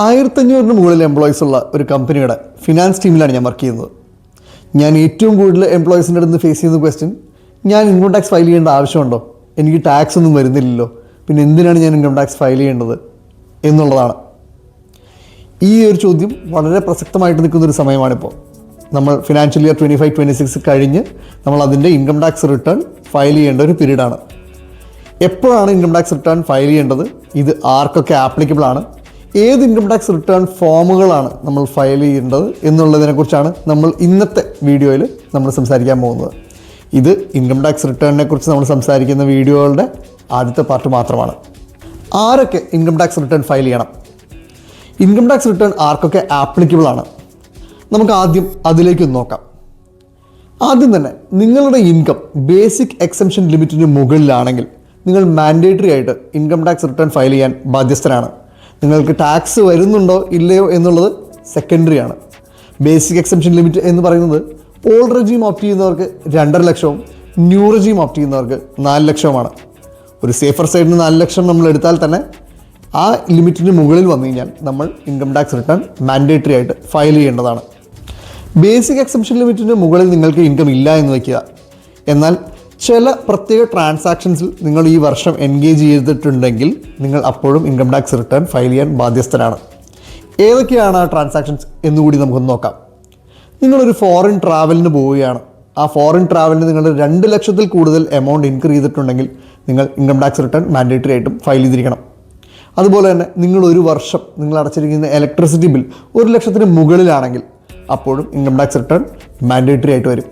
1500 മുകളിൽ എംപ്ലോയീസ് ഉള്ള ഒരു കമ്പനിയുടെ ഫിനാൻസ് ടീമിലാണ് ഞാൻ വർക്ക് ചെയ്യുന്നത്. ഞാൻ ഏറ്റവും കൂടുതൽ എംപ്ലോയീസിൻ്റെ അടുത്ത് ഫേസ് ചെയ്യുന്ന ക്വസ്റ്റ്യൻ, ഞാൻ ഇൻകം ടാക്സ് ഫയൽ ചെയ്യേണ്ട ആവശ്യമുണ്ടോ? എനിക്ക് ടാക്സ് ഒന്നും വരുന്നില്ലല്ലോ, പിന്നെ എന്തിനാണ് ഞാൻ ഇൻകം ടാക്സ് ഫയൽ ചെയ്യേണ്ടത് എന്നുള്ളതാണ്. ഈ ഒരു ചോദ്യം വളരെ പ്രസക്തമായിട്ട് നിൽക്കുന്നൊരു സമയമാണിപ്പോൾ. നമ്മൾ ഫിനാൻഷ്യൽ ഇയർ 25-26 കഴിഞ്ഞ് നമ്മൾ അതിൻ്റെ ഇൻകം ടാക്സ് റിട്ടേൺ ഫയൽ ചെയ്യേണ്ട ഒരു പീരീഡാണ്. എപ്പോഴാണ് ഇൻകം ടാക്സ് റിട്ടേൺ ഫയൽ ചെയ്യേണ്ടത്? ഇത് ആർക്കൊക്കെ ആപ്ലിക്കബിൾ ആണ്? ഏത് ഇൻകം ടാക്സ് റിട്ടേൺ ഫോമുകളാണ് നമ്മൾ ഫയൽ ചെയ്യേണ്ടത് എന്നുള്ളതിനെക്കുറിച്ചാണ് നമ്മൾ ഇന്നത്തെ വീഡിയോയിൽ നമ്മൾ സംസാരിക്കാൻ പോകുന്നത്. ഇത് ഇൻകം ടാക്സ് റിട്ടേണിനെ കുറിച്ച് നമ്മൾ സംസാരിക്കുന്ന വീഡിയോകളുടെ ആദ്യത്തെ പാർട്ട് മാത്രമാണ്. ആരൊക്കെ ഇൻകം ടാക്സ് റിട്ടേൺ ഫയൽ ചെയ്യണം? ഇൻകം ടാക്സ് റിട്ടേൺ ആർക്കൊക്കെ ആപ്ലിക്കബിൾ ആണ്? നമുക്ക് ആദ്യം അതിലേക്കൊന്ന് നോക്കാം. ആദ്യം തന്നെ നിങ്ങളുടെ ഇൻകം ബേസിക് എക്സംഷൻ ലിമിറ്റിന് മുകളിലാണെങ്കിൽ നിങ്ങൾ മാൻഡേറ്ററി ആയിട്ട് ഇൻകം ടാക്സ് റിട്ടേൺ ഫയൽ ചെയ്യാൻ ബാധ്യസ്ഥരാണ്. നിങ്ങൾക്ക് ടാക്സ് വരുന്നുണ്ടോ ഇല്ലയോ എന്നുള്ളത് സെക്കൻഡറി ആണ്. ബേസിക് എക്സംഷൻ ലിമിറ്റ് എന്ന് പറയുന്നത് ഓൾഡ് റെജീം ഓപ്റ്റ് ചെയ്യുന്നവർക്ക് 2.5 ലക്ഷവും ന്യൂ റെജീം ഓപ്റ്റ് ചെയ്യുന്നവർക്ക് 4 ലക്ഷവുമാണ്. ഒരു സേഫർ സൈഡിന് 4 ലക്ഷം നമ്മൾ എടുത്താൽ തന്നെ ആ ലിമിറ്റിന് മുകളിൽ വന്നു കഴിഞ്ഞാൽ നമ്മൾ ഇൻകം ടാക്സ് റിട്ടേൺ മാൻഡേറ്ററി ആയിട്ട് ഫയൽ ചെയ്യേണ്ടതാണ്. ബേസിക് എക്സംഷൻ ലിമിറ്റിന് മുകളിൽ നിങ്ങൾക്ക് ഇൻകം ഇല്ല എന്ന് വയ്ക്കുക. എന്നാൽ ചില പ്രത്യേക ട്രാൻസാക്ഷൻസിൽ നിങ്ങൾ ഈ വർഷം എൻഗേജ് ചെയ്തിട്ടുണ്ടെങ്കിൽ നിങ്ങൾ അപ്പോഴും ഇൻകം ടാക്സ് റിട്ടേൺ ഫയൽ ചെയ്യാൻ ബാധ്യസ്ഥരാണ്. ഏതൊക്കെയാണ് ആ ട്രാൻസാക്ഷൻസ് എന്നുകൂടി നമുക്കൊന്ന് നോക്കാം. നിങ്ങളൊരു ഫോറിൻ ട്രാവലിന് പോവുകയാണ്. ആ ഫോറിൻ ട്രാവലിന് നിങ്ങൾ 2 ലക്ഷത്തിൽ കൂടുതൽ എമൗണ്ട് ഇൻകർ ചെയ്തിട്ടുണ്ടെങ്കിൽ നിങ്ങൾ ഇൻകം ടാക്സ് റിട്ടേൺ മാൻഡേറ്ററി ആയിട്ടും ഫയൽ ചെയ്തിരിക്കണം. അതുപോലെ തന്നെ നിങ്ങൾ ഒരു വർഷം നിങ്ങൾ അടച്ചിരിക്കുന്ന ഇലക്ട്രിസിറ്റി ബിൽ 1 ലക്ഷത്തിന് മുകളിലാണെങ്കിൽ അപ്പോഴും ഇൻകം ടാക്സ് റിട്ടേൺ മാൻഡേറ്ററി ആയിട്ട് വരും.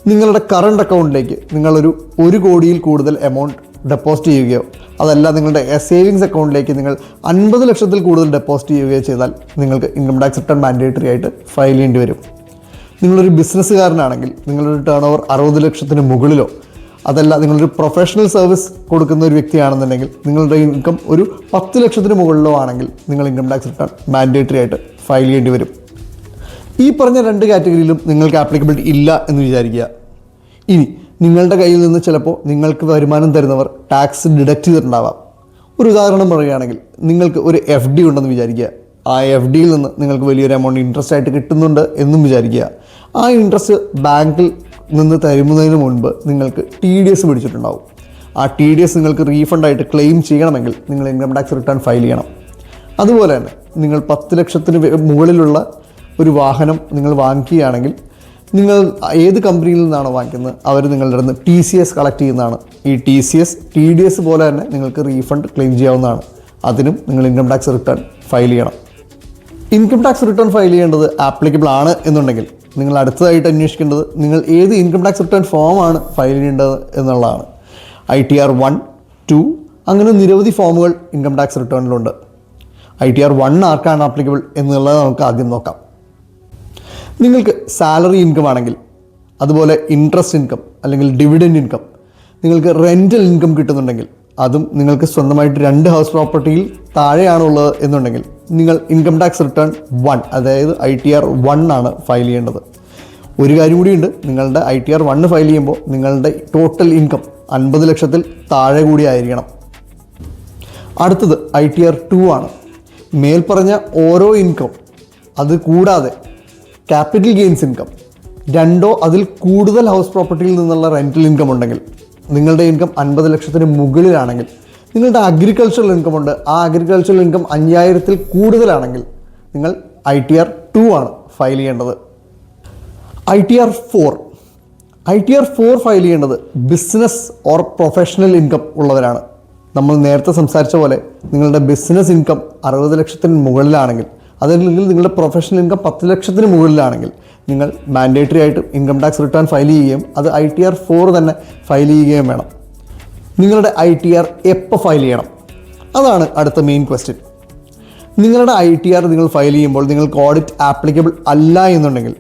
നിങ്ങളുടെ കറണ്ട് അക്കൗണ്ടിലേക്ക് നിങ്ങളൊരു 1 കോടിയിൽ കൂടുതൽ എമൗണ്ട് ഡെപ്പോസിറ്റ് ചെയ്യുകയോ അതല്ല നിങ്ങളുടെ സേവിങ്സ് അക്കൗണ്ടിലേക്ക് നിങ്ങൾ 50 ലക്ഷത്തിൽ കൂടുതൽ ഡെപ്പോസിറ്റ് ചെയ്യുകയോ ചെയ്താൽ നിങ്ങൾക്ക് ഇൻകം ടാക്സ് റിട്ടേൺ മാൻഡേറ്ററി ആയിട്ട് ഫയൽ ചെയ്യേണ്ടി വരും. നിങ്ങളൊരു ബിസിനസ്സുകാരനാണെങ്കിൽ നിങ്ങളൊരു ടേൺ ഓവർ 60 ലക്ഷത്തിന് മുകളിലോ അതല്ല നിങ്ങളൊരു പ്രൊഫഷണൽ സർവീസ് കൊടുക്കുന്ന ഒരു വ്യക്തിയാണെന്നുണ്ടെങ്കിൽ നിങ്ങളുടെ ഇൻകം ഒരു 10 ലക്ഷത്തിന് മുകളിലോ ആണെങ്കിൽ നിങ്ങൾ ഇൻകം ടാക്സ് റിട്ടേൺ മാൻഡേറ്ററി ആയിട്ട് ഫയൽ ചെയ്യേണ്ടി വരും. ഈ പറഞ്ഞ 2 കാറ്റഗറിയിലും നിങ്ങൾക്ക് ആപ്ലിക്കബിലിറ്റി ഇല്ല എന്ന് വിചാരിക്കുക. ഇനി നിങ്ങളുടെ കയ്യിൽ നിന്ന് ചിലപ്പോൾ നിങ്ങൾക്ക് വരുമാനം തരുന്നവർ ടാക്സ് ഡിഡക്റ്റ് ചെയ്തിട്ടുണ്ടാവാം. ഒരു ഉദാഹരണം പറയുകയാണെങ്കിൽ നിങ്ങൾക്ക് ഒരു FD ഉണ്ടെന്ന് വിചാരിക്കുക. ആ FDയിൽ നിന്ന് നിങ്ങൾക്ക് വലിയൊരു എമൗണ്ട് ഇൻട്രസ്റ്റ് ആയിട്ട് കിട്ടുന്നുണ്ട് എന്നും വിചാരിക്കുക. ആ ഇൻട്രസ്റ്റ് ബാങ്കിൽ നിന്ന് തരുന്നതിന് മുൻപ് നിങ്ങൾക്ക് TDS പിടിച്ചിട്ടുണ്ടാവും. ആ TDS നിങ്ങൾക്ക് റീഫണ്ടായിട്ട് ക്ലെയിം ചെയ്യണമെങ്കിൽ നിങ്ങൾ ഇൻകം ടാക്സ് റിട്ടേൺ ഫയൽ ചെയ്യണം. അതുപോലെ തന്നെ നിങ്ങൾ 10 ലക്ഷത്തിന് മുകളിലുള്ള ഒരു വാഹനം നിങ്ങൾ വാങ്ങിക്കുകയാണെങ്കിൽ നിങ്ങൾ ഏത് കമ്പനിയിൽ നിന്നാണോ വാങ്ങിക്കുന്നത് അവർ നിങ്ങളുടെ അടുത്ത് TCS കളക്ട് ചെയ്യുന്നതാണ്. ഈ TCS TDS പോലെ തന്നെ നിങ്ങൾക്ക് റീഫണ്ട് ക്ലെയിം ചെയ്യാവുന്നതാണ്. അതിനും നിങ്ങൾ ഇൻകം ടാക്സ് റിട്ടേൺ ഫയൽ ചെയ്യണം. ഇൻകം ടാക്സ് റിട്ടേൺ ഫയൽ ചെയ്യേണ്ടത് ആപ്ലിക്കബിൾ ആണ് എന്നുണ്ടെങ്കിൽ നിങ്ങൾ അടുത്തതായിട്ട് അന്വേഷിക്കേണ്ടത് നിങ്ങൾ ഏത് ഇൻകം ടാക്സ് റിട്ടേൺ ഫോമാണ് ഫയൽ ചെയ്യേണ്ടത് എന്നുള്ളതാണ്. ITR 1, 2 അങ്ങനെ നിരവധി ഫോമുകൾ ഇൻകം ടാക്സ് റിട്ടേണിലുണ്ട്. ITR 1 ആർക്കാണ് ആപ്ലിക്കബിൾ എന്നുള്ളത് നമുക്ക് ആദ്യം നോക്കാം. നിങ്ങൾക്ക് സാലറി ഇൻകം ആണെങ്കിൽ, അതുപോലെ ഇൻട്രസ്റ്റ് ഇൻകം അല്ലെങ്കിൽ ഡിവിഡൻഡ് ഇൻകം, നിങ്ങൾക്ക് റെൻ്റൽ ഇൻകം കിട്ടുന്നുണ്ടെങ്കിൽ, അതും നിങ്ങൾക്ക് സ്വന്തമായിട്ട് 2 ഹൗസ് പ്രോപ്പർട്ടിയിൽ താഴെയാണുള്ളത് എന്നുണ്ടെങ്കിൽ നിങ്ങൾ ഇൻകം ടാക്സ് റിട്ടേൺ 1 അതായത് ITR 1 ആണ് ഫയൽ ചെയ്യേണ്ടത്. ഒരു കാര്യം കൂടിയുണ്ട്, നിങ്ങളുടെ ITR 1 ഫയൽ ചെയ്യുമ്പോൾ നിങ്ങളുടെ ടോട്ടൽ ഇൻകം 50 ലക്ഷത്തിൽ താഴെ കൂടി ആയിരിക്കണം. അടുത്തത് ITR 2 ആണ്. മേൽപ്പറഞ്ഞ ഓരോ ഇൻകം അത് കൂടാതെ ക്യാപിറ്റൽ ഗെയിൻസ് ഇൻകം, 2 അതിൽ കൂടുതൽ ഹൗസ് പ്രോപ്പർട്ടിയിൽ നിന്നുള്ള റെൻ്റൽ ഇൻകം ഉണ്ടെങ്കിൽ, നിങ്ങളുടെ ഇൻകം 50 ലക്ഷത്തിന് മുകളിലാണെങ്കിൽ, നിങ്ങളുടെ അഗ്രികൾച്ചറൽ ഇൻകം ഉണ്ട്, ആ അഗ്രികൾച്ചറൽ ഇൻകം 5000ത്തിൽ കൂടുതലാണെങ്കിൽ നിങ്ങൾ ITR 2 ആണ് ഫയൽ ചെയ്യേണ്ടത്. ITR 4 ഫയൽ ചെയ്യേണ്ടത് ബിസിനസ് ഓർ പ്രൊഫഷണൽ ഇൻകം ഉള്ളവരാണ്. നമ്മൾ നേരത്തെ സംസാരിച്ച പോലെ നിങ്ങളുടെ ബിസിനസ് ഇൻകം 60 ലക്ഷത്തിന് മുകളിലാണെങ്കിൽ, അതല്ലെങ്കിൽ നിങ്ങളുടെ പ്രൊഫഷണൽ ഇൻകം 10 ലക്ഷത്തിന് മുകളിലാണെങ്കിൽ നിങ്ങൾ മാൻഡേറ്ററി ആയിട്ട് ഇൻകം ടാക്സ് റിട്ടേൺ ഫയൽ ചെയ്യുകയും അത് ITR 4 തന്നെ ഫയൽ ചെയ്യുകയും വേണം. നിങ്ങളുടെ ITR എപ്പോൾ ഫയൽ ചെയ്യണം? അതാണ് അടുത്ത മെയിൻ ക്വസ്റ്റ്യൻ. നിങ്ങളുടെ ITR നിങ്ങൾ ഫയൽ ചെയ്യുമ്പോൾ നിങ്ങൾക്ക് ഓഡിറ്റ് ആപ്ലിക്കബിൾ അല്ല എന്നുണ്ടെങ്കിൽ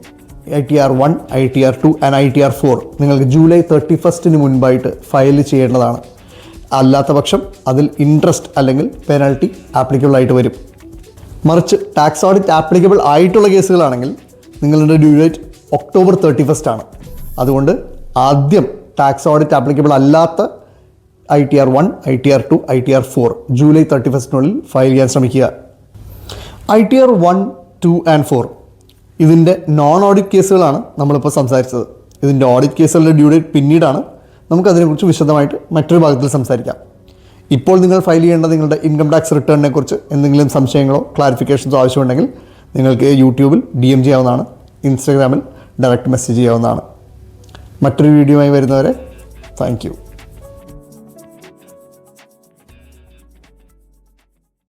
ITR 1, ITR 2 ആൻഡ് ITR 4 നിങ്ങൾക്ക് ജൂലൈ 31 മുൻപായിട്ട് ഫയൽ ചെയ്യേണ്ടതാണ്. അല്ലാത്ത പക്ഷം അതിൽ ഇൻട്രസ്റ്റ് അല്ലെങ്കിൽ പെനൽറ്റി ആപ്ലിക്കബിൾ ആയിട്ട് വരും. മറിച്ച് ടാക്സ് ഓഡിറ്റ് ആപ്ലിക്കബിൾ ആയിട്ടുള്ള കേസുകളാണെങ്കിൽ നിങ്ങളുടെ ഡ്യൂ ഡേറ്റ് ഒക്ടോബർ 31 ആണ്. അതുകൊണ്ട് ആദ്യം ടാക്സ് ഓഡിറ്റ് ആപ്ലിക്കബിൾ അല്ലാത്ത ITR 1, ITR 2, ITR 4 July 31 file ചെയ്യാൻ ശ്രമിക്കുക. ITR 1, 2 and 4 ഇതിൻ്റെ നോൺ ഓഡിറ്റ് കേസുകളാണ് നമ്മളിപ്പോൾ സംസാരിച്ചത്. ഇതിൻ്റെ ഓഡിറ്റ് കേസുകളുടെ ഡ്യൂ ഡേറ്റ് പിന്നീടാണ്. നമുക്കതിനെക്കുറിച്ച് വിശദമായിട്ട് മറ്റൊരു ഭാഗത്തിൽ സംസാരിക്കാം. ഇപ്പോൾ നിങ്ങൾ ഫയൽ ചെയ്യേണ്ട നിങ്ങളുടെ ഇൻകം ടാക്സ് റിട്ടേണിനെ കുറിച്ച് എന്തെങ്കിലും സംശയങ്ങളോ ക്ലാരിഫിക്കേഷൻസോ ആവശ്യമുണ്ടെങ്കിൽ നിങ്ങൾക്ക് യൂട്യൂബിൽ DM ചെയ്യാവുന്നതാണ്, ഇൻസ്റ്റാഗ്രാമിൽ ഡയറക്റ്റ് മെസ്സേജ് ചെയ്യാവുന്നതാണ്. മറ്റൊരു വീഡിയോയുമായി വരുന്നവരെ താങ്ക് യു.